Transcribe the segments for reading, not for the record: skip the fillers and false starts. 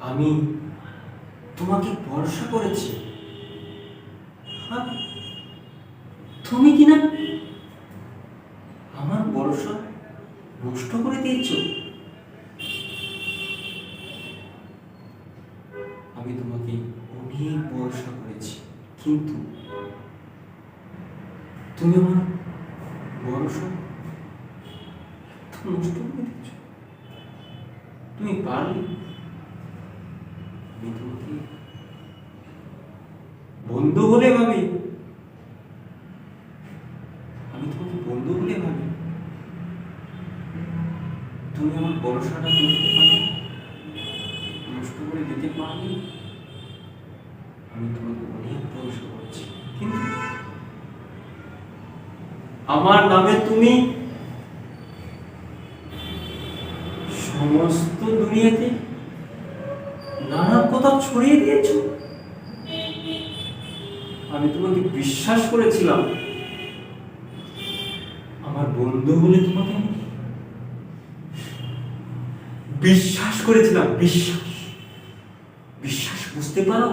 আমি তোমাকে ভরসা করেছি, আর তুমি কিনা আমার ভরসা নষ্ট করে দিয়েছ। আমি তোমাকে অনেক ভরসা করেছি, কিন্তু তুমি আমার ভরসা নষ্ট করে দিয়েছ। তুমি পারলে আমি তোমাকে বন্ধু বলে ভাবি, আমি তোমাকে বন্ধু বলে ভাবি। তুমি আমার ভরসাটা করতে পারো, নষ্ট করে দিতে পারবে। আমি তোমাকে অনেক ভরসা করছি, কিন্তু আমার নামে তুমি সমস্ত দুনিয়াতে নানা কথা ছড়িয়ে দিয়েছো। আমি তোমাকে বিশ্বাস করেছিলাম আমার বন্ধু বলে, তোমাকে আমি বিশ্বাস করেছিলাম। বিশ্বাস, বিশ্বাস বুঝতে পারো?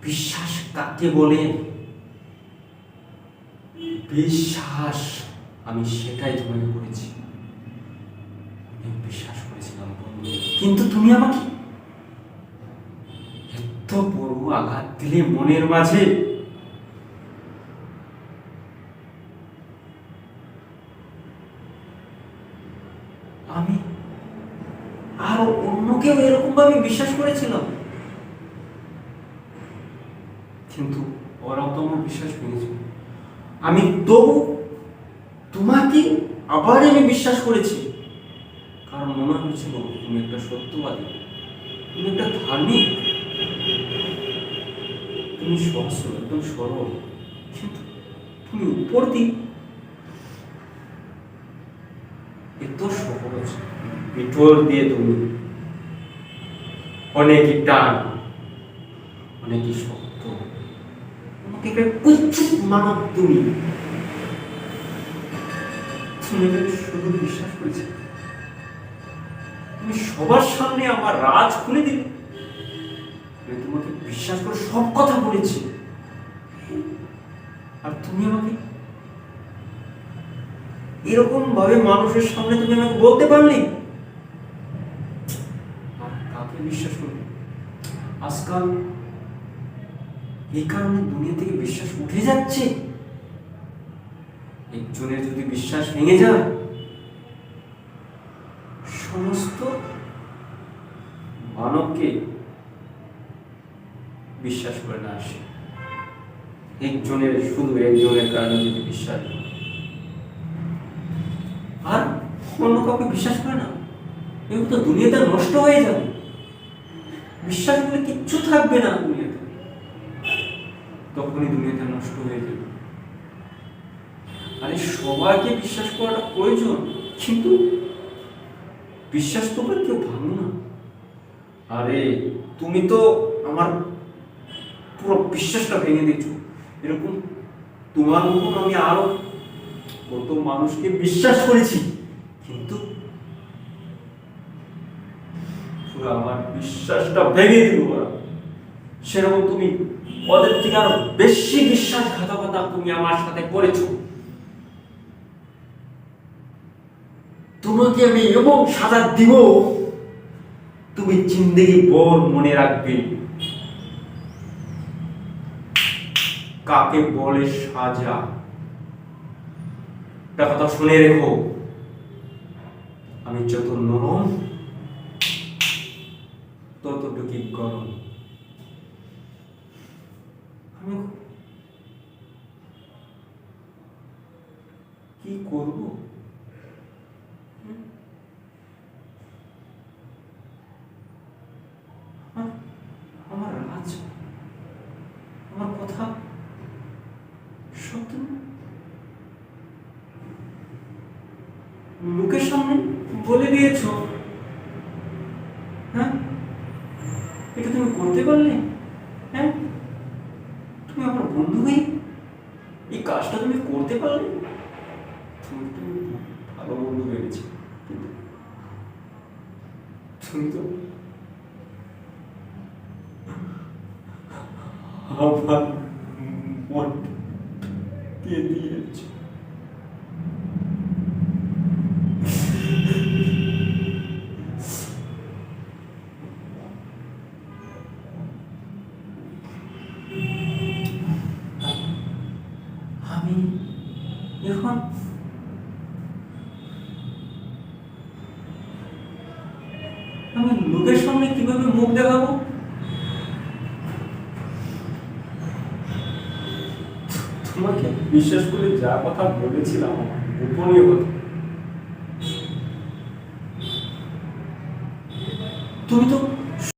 বিশ্বাস কাকে বলে? বিশ্বাস, আমি সেটাই তোমাকে করেছি। আমি বিশ্বাস করেছিলাম বন্ধু, কিন্তু তুমি আমাকে এত বড় আঘাত দিলে মনের মাঝে। আমি আরো অন্যকেও এরকম ভাবে বিশ্বাস করেছিলাম, কিন্তু ওরাও তো আমার বিশ্বাস ভেঙেছিল। আমি তবু তোমাকে আবার আমি বিশ্বাস করেছি, কারণ মনে হয়েছিল তুমি একটা সত্যবাদী, তুমি একটা ধার্মিক, তুমি সহজ, একদম সরল, কিন্তু তুমি উপর দিয়ে এত সহজ, ভিতর দিয়ে তুমি অনেকই টান, অনেকই শক্ত, তোমাকে একটা কুৎসিত মানব। তুমি শুধু বিশ্বাস করেছি, তুমি সবার সামনে আমার রাজ খুলে দিলে। আমি তোমাকে বিশ্বাস করে সব কথা বলেছি, আর তুমি আমাকে এরকম ভাবে মানুষের সামনে তুমি আমাকে বলতে পারলি। আর কাকে বিশ্বাস করবে? আজকাল এই কারণে দুনিয়া থেকে বিশ্বাস উঠে যাচ্ছে। একজনের যদি বিশ্বাস ভেঙে যায়, সমস্ত মানবকে বিশ্বাস করে না আসে। একজনের, শুধু একজনের কারণে যদি বিশ্বাস, আর অন্য কাউকে বিশ্বাস করে না, এগুলো তো দুনিয়াটা নষ্ট হয়ে যাবে। বিশ্বাস করলে কিচ্ছু থাকবে না দুনিয়াতে, তখনই দুনিয়াটা নষ্ট হয়ে যাবে। আরে সবাইকে বিশ্বাস করাটা প্রয়োজন, কিন্তু বিশ্বাস তোমরা কেউ ভাঙো না। আরে তুমি তো আমার পুরো বিশ্বাসটা ভেঙে দিচ্ছ। এরকম তোমার মতন আমি আরো কত মানুষকে বিশ্বাস করেছি, কিন্তু পুরো আমার বিশ্বাসটা ভেঙে দিল ওরা। সেরকম তুমি ওদের থেকে আরো বেশি বিশ্বাসঘাতকতা তুমি আমার সাথে করেছো। তোমাকে আমি এমন সাজা দিব, তুমি জিন্দেগি ভর মনে রাখবে কাকে বলে সাজা। একটা কথা শুনে রেখো, আমি যত নরম ততটুকু গরম। আমি কি করব? আমার রাজ, আমার কথা সত্য লোকের সামনে বলে দিয়েছ। হ্যাঁ, এটা তুমি করতে পারলে? হ্যাঁ, তুমি আমার বন্ধু হয়ে এই কাজটা তুমি করতে পারলে? তুমি ভালো বন্ধু ভেবেছি, তুমি তো তোমার মন দিয়ে দিয়েছ। আমি এখন আমি লোকের সামনে কিভাবে মুখ দেখাবো? তোমাকে বিশ্বাস করে যা কথা বলেছিলাম আমার গোপনীয় কথা, তুমি তো